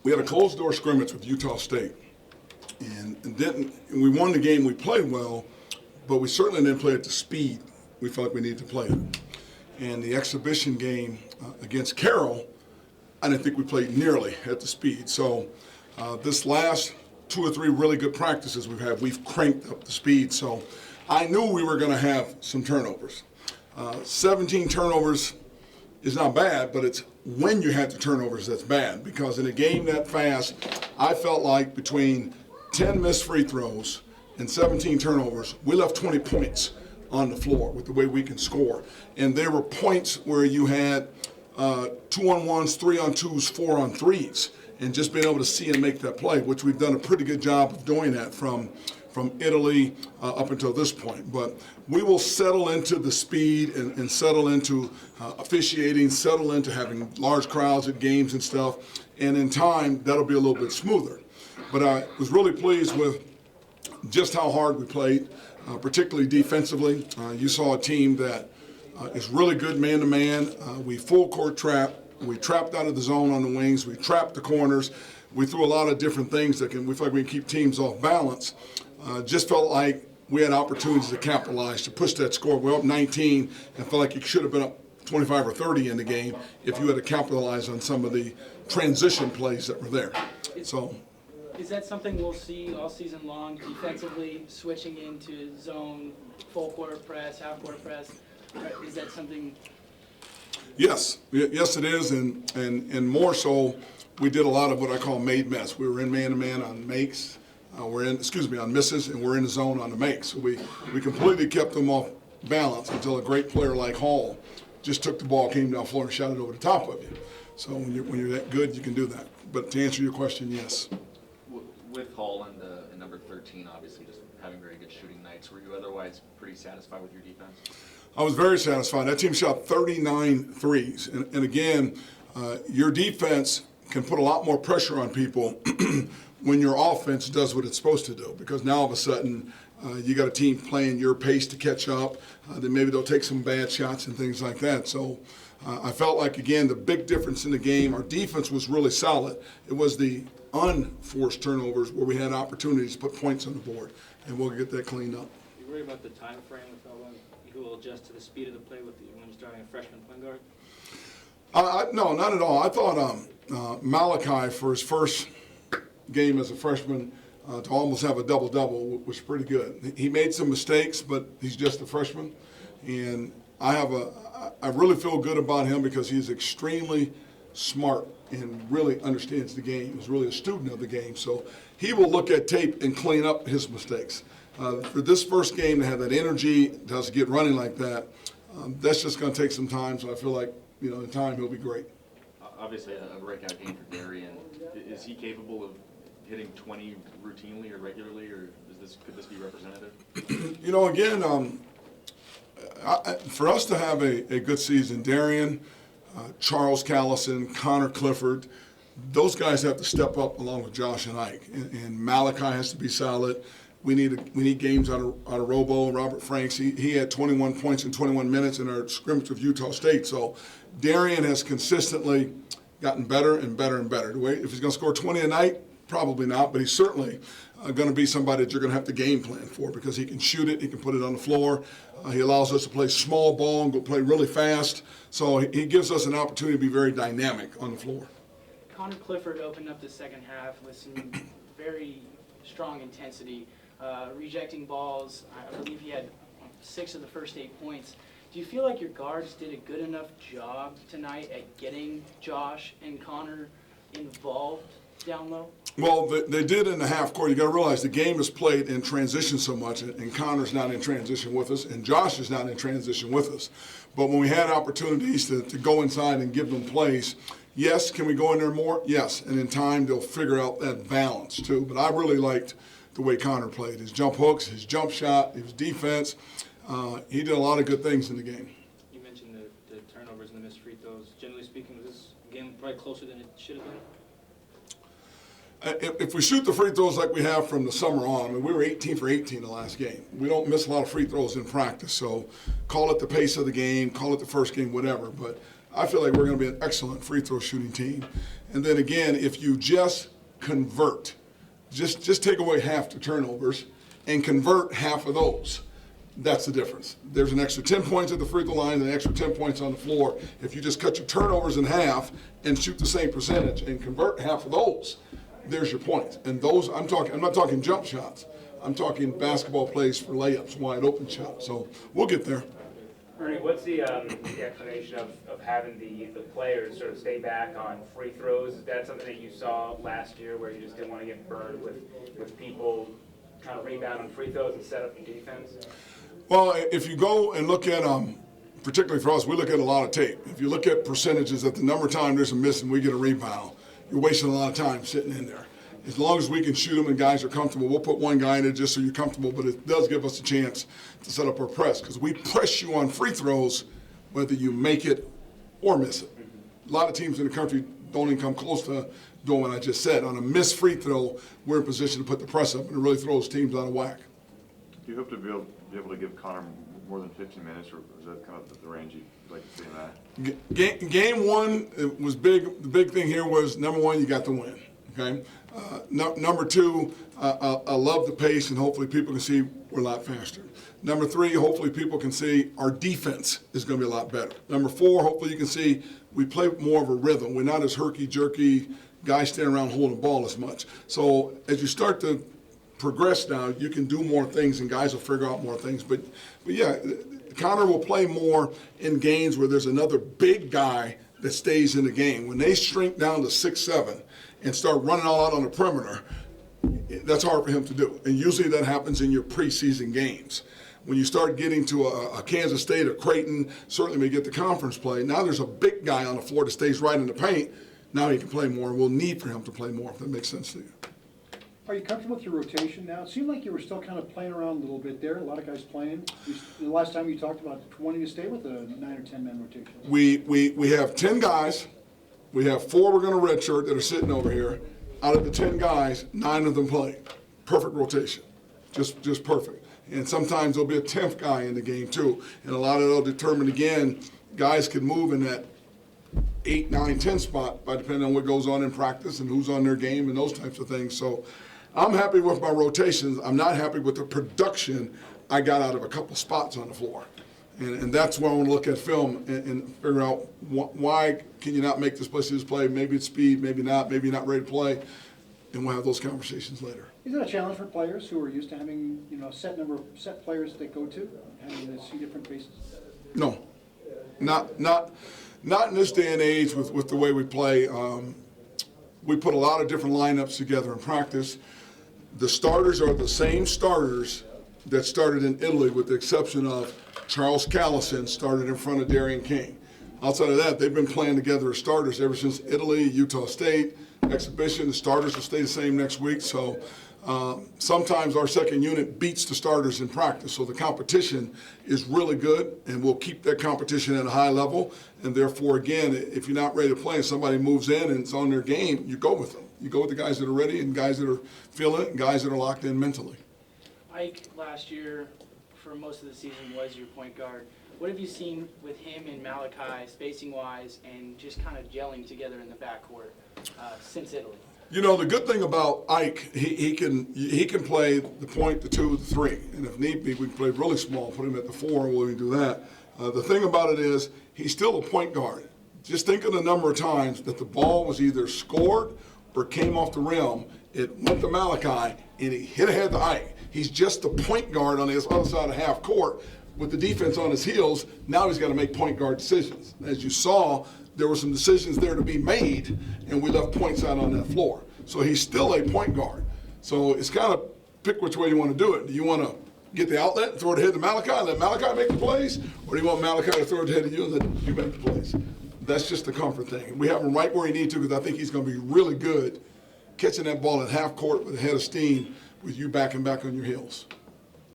we had a closed-door scrimmage with Utah State, and we won the game. We played well, but we certainly didn't play at the speed we felt like we needed to play it. And the exhibition game against Carroll, I didn't think we played nearly at the speed. So this last 2 or 3 really good practices we've had, we've cranked up the speed. So I knew we were going to have some turnovers. 17 turnovers is not bad, but it's when you have the turnovers that's bad. Because in a game that fast, I felt like between 10 missed free throws and 17 turnovers, we left 20 points on the floor with the way we can score. And there were points where you had 2-on-1s, 3-on-2s, 4-on-3s, and just being able to see and make that play, which we've done a pretty good job of doing that from Italy up until this point. But we will settle into the speed and settle into officiating, settle into having large crowds at games and stuff, and in time, that'll be a little bit smoother. But I was really pleased with just how hard we played, particularly defensively. You saw a team that is really good man-to-man. We full court trap. We trapped out of the zone on the wings. We trapped the corners. We threw a lot of different things we feel like we can keep teams off balance. Just felt like we had opportunities to capitalize, to push that score. We're up 19 and felt like it should have been up 25 or 30 in the game if you had to capitalize on some of the transition plays that were there. Is that something we'll see all season long, defensively, switching into zone, full quarter press, half quarter press? Is that something? Yes, it is, and more so, we did a lot of what I call made mess. We were in man-to-man on makes, on misses, and we're in the zone on the makes. So we completely kept them off balance until a great player like Hall just took the ball, came down the floor, and shot it over the top of you. So when you're that good, you can do that. But to answer your question, yes. With Hall and number 13, obviously just having very good shooting nights, were you otherwise pretty satisfied with your defense? I was very satisfied. That team shot 39 threes. And again, your defense can put a lot more pressure on people when your offense does what it's supposed to do. Because now all of a sudden, you got a team playing your pace to catch up. Then maybe they'll take some bad shots and things like that. So I felt like, again, the big difference in the game, our defense was really solid. It was the unforced turnovers where we had opportunities to put points on the board, and we'll get that cleaned up. You worry about the time frame with how long you will adjust to the speed of the play when you're starting a freshman point guard? No, not at all. I thought Malachi, for his first game as a freshman, to almost have a double-double was pretty good. He made some mistakes, but he's just a freshman, and I really feel good about him because he's extremely smart and really understands the game. He's really a student of the game. So he will look at tape and clean up his mistakes. For this first game to have that energy, to get running like that, that's just going to take some time. So I feel like, in time he'll be great. Obviously a breakout game for Darian. Is he capable of hitting 20 routinely or regularly, or could this be representative? Again, for us to have a good season, Darian, Charles Callison, Connor Clifford, those guys have to step up along with Josh and Ike. And Malachi has to be solid. We need games out of Robo, Robert Franks. He had 21 points in 21 minutes in our scrimmage with Utah State. So Darian has consistently gotten better and better and better. If he's going to score 20 a night, probably not, but he's certainly going to be somebody that you're going to have to game plan for because he can shoot it, he can put it on the floor. He allows us to play small ball and go play really fast. So he gives us an opportunity to be very dynamic on the floor. Connor Clifford opened up the second half with some very strong intensity, rejecting balls. I believe he had 6 of the first 8 points. Do you feel like your guards did a good enough job tonight at getting Josh and Connor involved down low? Well, they did in the half court. You got to realize the game is played in transition so much, and Connor's not in transition with us, and Josh is not in transition with us. But when we had opportunities to go inside and give them plays, yes, can we go in there more? Yes, and in time they'll figure out that balance too. But I really liked the way Connor played. His jump hooks, his jump shot, his defense. He did a lot of good things in the game. You mentioned the turnovers and the missed free throws. Generally speaking, was this game probably closer than it should have been? If we shoot the free throws like we have from the summer on, we were 18 for 18 the last game. We don't miss a lot of free throws in practice, so call it the pace of the game, call it the first game, whatever. But I feel like we're going to be an excellent free throw shooting team. And then again, if you just convert, just take away half the turnovers and convert half of those, that's the difference. There's an extra 10 points at the free throw line and an extra 10 points on the floor. If you just cut your turnovers in half and shoot the same percentage and convert half of those, there's your points. And those, I'm not talking jump shots. I'm talking basketball plays for layups, wide open shots. So we'll get there. Ernie, what's the explanation of having the players sort of stay back on free throws? Is that something that you saw last year where you just didn't want to get burned with people trying to rebound on free throws and set up the defense? Well, if you go and look at, particularly for us, we look at a lot of tape. If you look at percentages, at the number of times there's a miss and we get a rebound, you're wasting a lot of time sitting in there. As long as we can shoot them and guys are comfortable, we'll put one guy in it just so you're comfortable, but it does give us a chance to set up our press because we press you on free throws whether you make it or miss it. A lot of teams in the country don't even come close to doing what I just said. On a missed free throw, we're in position to put the press up, and it really throws teams out of whack. Do you hope to be able to give Connor more than 15 minutes, or is that kind of the range you'd like to see in that? Game one, it was big. The big thing here was, number one, you got the win. Okay. Number two, I love the pace, and hopefully people can see we're a lot faster. Number three, hopefully people can see our defense is going to be a lot better. Number four, hopefully you can see we play more of a rhythm. We're not as herky-jerky guys standing around holding the ball as much. So as you start to progress now, you can do more things, and guys will figure out more things. But yeah, Connor will play more in games where there's another big guy that stays in the game. When they shrink down to 6'7", and start running all out on the perimeter, that's hard for him to do. And usually that happens in your preseason games. When you start getting to a Kansas State or Creighton, certainly when you get the conference play, now there's a big guy on the floor that stays right in the paint. Now he can play more, and we'll need for him to play more, if that makes sense to you. Are you comfortable with your rotation now? It seemed like you were still kind of playing around a little bit there. A lot of guys playing. The last time you talked about wanting to stay with a 9 or 10 man rotation. We have 10 guys. We have 4 we're going to redshirt that are sitting over here. Out of the 10 guys, 9 of them play. Perfect rotation, just perfect. And sometimes there'll be a 10th guy in the game too. And a lot of that'll determine, again, guys can move in that 8, 9, 10 spot by depending on what goes on in practice and who's on their game and those types of things. So I'm happy with my rotations. I'm not happy with the production I got out of a couple spots on the floor. And that's why I want to look at film and figure out why can you not make this play. Maybe it's speed, maybe not ready to play, and we'll have those conversations later. Is it a challenge for players who are used to having a set number of set players that they go to, having to see different faces? No, not in this day and age with the way we play. We put a lot of different lineups together in practice. The starters are the same starters that started in Italy, with the exception of Charles Callison started in front of Darian King. Outside of that, they've been playing together as starters ever since Italy, Utah State, exhibition. The starters will stay the same next week. So sometimes our second unit beats the starters in practice. So the competition is really good, and we'll keep that competition at a high level. And therefore, again, if you're not ready to play and somebody moves in and it's on their game, you go with them. You go with the guys that are ready and guys that are feeling it and guys that are locked in mentally. Ike, last year, for most of the season, was your point guard. What have you seen with him and Malachi, spacing-wise, and just kind of gelling together in the backcourt since Italy? You know, the good thing about Ike, he can play the point, the 2, the 3, and if need be, we can play really small, put him at the 4, and we'll even do that. The thing about it is, he's still a point guard. Just think of the number of times that the ball was either scored or came off the rim. It went to Malachi, and he hit ahead to Ike. He's just the point guard on the other side of half court with the defense on his heels. Now he's got to make point guard decisions. As you saw, there were some decisions there to be made, and we left points out on that floor. So he's still a point guard. So it's kind of pick which way you want to do it. Do you want to get the outlet and throw it ahead to Malachi and let Malachi make the plays? Or do you want Malachi to throw it ahead to you and let you make the plays? That's just the comfort thing. We have him right where he needs to, because I think he's going to be really good catching that ball at half court with a head of steam with you backing back on your heels.